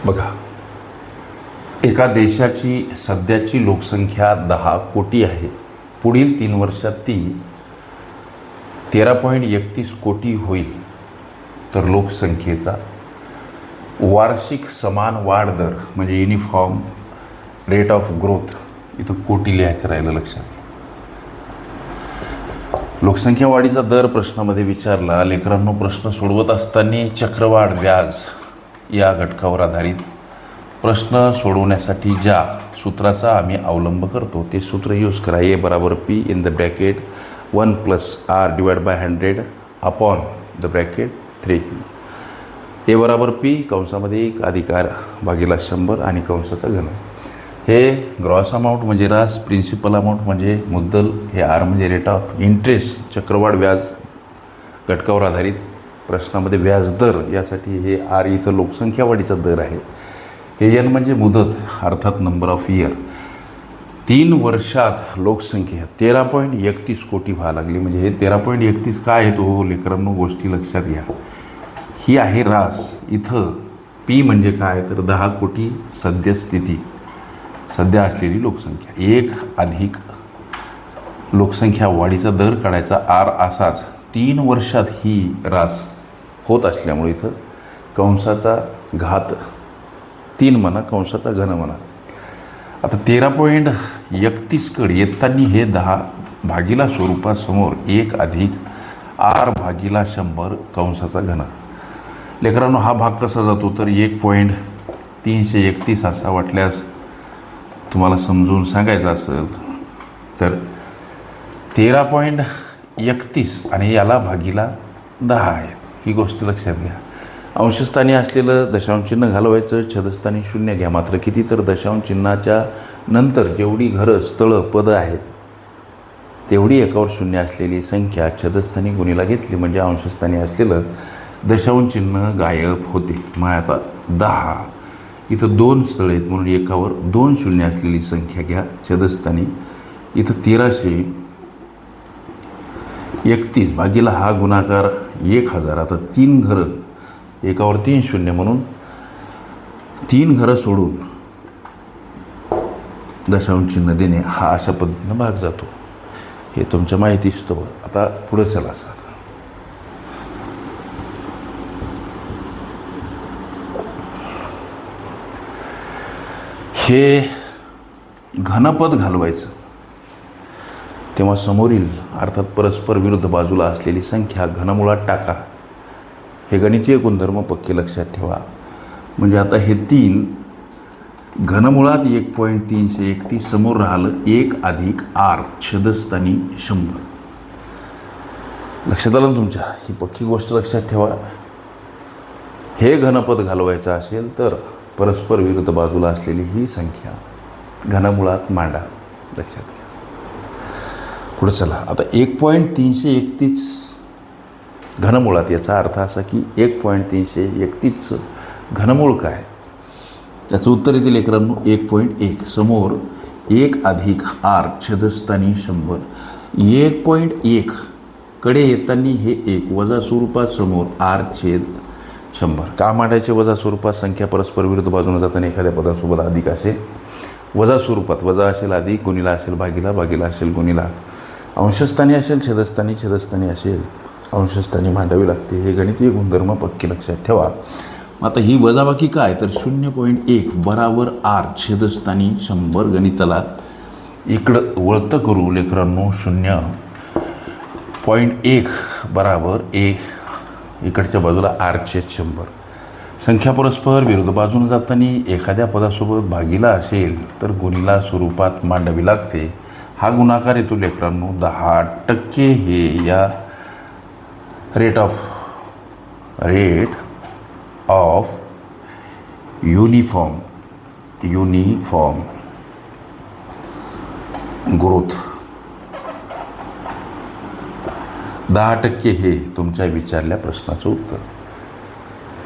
बघा, एका देशाची सध्याची लोकसंख्या 10 कोटी आहे. पुढील 3 वर्षात ती 13.31 कोटी होईल. तर लोकसंख्येचा वार्षिक समान वाढ दर म्हणजे युनिफॉर्म रेट ऑफ ग्रोथ, इथं कोटी लिहायचं राहिलं लक्षात. लोकसंख्या वाढीचा दर प्रश्नामध्ये विचारला. लेकरांनो, प्रश्न सोडवत असताना चक्रवाढ व्याज या घटकावर आधारित प्रश्न सोडवण्यासाठी ज्या सूत्राचा आम्ही अवलंब करतो ते सूत्र यूज करा. ए बराबर P in the bracket 1 + r divide by 100 upon the bracket 3. ए बराबर पी कंसामध्ये 1 अधिक r भागिला 100 आणि कंसाचा घन. हे ग्रॉस अमाऊंट म्हणजे रास, प्रिन्सिपल अमाऊंट म्हणजे मुद्दल, हे आर म्हणजे रेट ऑफ इंटरेस्ट, चक्रवाढ व्याज घटकावर आधारित प्रश्नामध्ये व्याजदर, यासाठी हे आर इथं लोकसंख्या वाढीचा दर आहे. हे एन म्हणजे मुदत अर्थात नंबर ऑफ इयर. 3 वर्षात लोकसंख्या 13.31 कोटी व्हायला लागली. म्हणजे हे 13.31 काय आहे तो लेकरांनो गोष्टी लक्षात घ्या. ही आहे रास. इथं पी म्हणजे काय तर 10 कोटी सद्यस्थिती, सध्या असलेली लोकसंख्या. 1 अधिक लोकसंख्या वाढीचा दर काढायचा. आर असाच 3 वर्षात ही रास होत असल्यामुळे इथं कंसाचा घात 3 म्हणा, कंसाचा घन म्हणा. आता 13.31 कडे येताना हे 10 भागिला स्वरूपासमोर 1 अधिक r भागिला 100 कंसाचा घन. लेकरांनो, हा भाग कसा जातो तर 1.331 असा वाटल्यास तुम्हाला समजून सांगायचं असेल तर 13.31 आणि याला भागिला 10 आहे. ही गोष्ट लक्षात घ्या. अंशस्थानी असलेलं दशांश चिन्ह घालवायचं, छदस्थानी 0 घ्या. मात्र किती तर दशांश चिन्हाच्या नंतर जेवढी घरं, स्थळं, पदं आहेत तेवढी एकावर 0 असलेली संख्या छदस्थानी गुणीला घेतली म्हणजे अंशस्थानी असलेलं दशांश चिन्ह गायब होते. मग आता 10 इथं 2 स्थळं आहेत म्हणून एकावर 2 शून्य असलेली संख्या घ्या छदस्थानी. इथं 1331 भागीला हा गुणाकार 1000. आता 3 घरं, एकावर 3 शून्य म्हणून 3 घरं सोडून दशांश चिन्ह देणे हा अशा पद्धतीनं भाग जातो. हे तुमच्या माहितीच तो. आता पुढे चला सर. हे घनपद घालवायचं तेव्हा समोरील अर्थात परस्पर विरुद्ध बाजूला असलेली संख्या घनमुळात टाका. हे गणितीय गुणधर्म पक्के लक्षात ठेवा. म्हणजे आता हे 3 घनमुळात 1.331 समोर राहिलं 1 अधिक r छदस्थानी 100. लक्षात आलं ना तुमच्या? ही पक्की गोष्ट लक्षात ठेवा. हे घनपद घालवायचं असेल तर परस्पर विरुद्ध बाजूला असलेली ही संख्या घनमुळात मांडा. लक्षात घ्या. पुढे चला. आता 1.331 घनमुळात, याचा अर्थ असा की 1.331चं घनमूळ काय? त्याचं उत्तर येते लेकरांनो 1.1. समोर 1 अधिक r छदस्थानी 100. 1.1 कडे येताना हे 1 वजा स्वरूपात समोर r छेद 100. का मांडायचे वजा स्वरूपात? संख्या परस्पर विरुद्ध बाजूने जाताना एखाद्या पदासोबत अधिक असेल वजा स्वरूपात, वजा असेल अधिक, गुणिला असेल भागिला, भागिला असेल गुणिला, अंशस्थानी असेल छदस्थानी, छदस्थानी असेल अंशस्थानी मांडावी लागते. हे गणितीय गुणधर्म पक्के लक्षात ठेवा. आता ही वजाबाकी काय तर 0.1 बराबर r छेदस्थानी 100. गणिताला इकडं वळतं करू लेकरांनो. 0.1 बराबर इकडच्या बाजूला r छेद 100. संख्या परस्पर विरुद्ध बाजूने जाताना एखाद्या पदासोबत भागिला असेल तर गुणिला स्वरूपात मांडावी लागते. हा गुणाकार येतो लेकरांनो 10%. हे या रेट ऑफ युनिफॉर्म ग्रोथ 10% हे तुमच्या विचारल्या प्रश्नाचं उत्तर.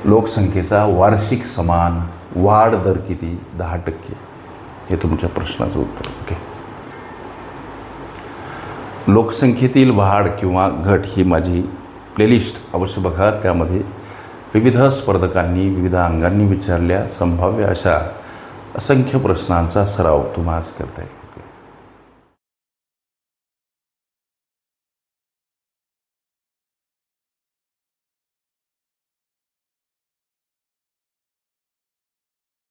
लोकसंख्येचा वार्षिक समान वाढ दर किती? 10%. हे तुमच्या प्रश्नाचं उत्तर. ओके. लोकसंख्येतील वाढ किंवा घट ही माझी प्लेलिस्ट अवश्य बघा. त्यामध्ये विविध स्पर्धकांनी विविध अंगांनी विचारल्या संभाव्य अशा असंख्य प्रश्नांचा सराव तुम्ही आज करताय.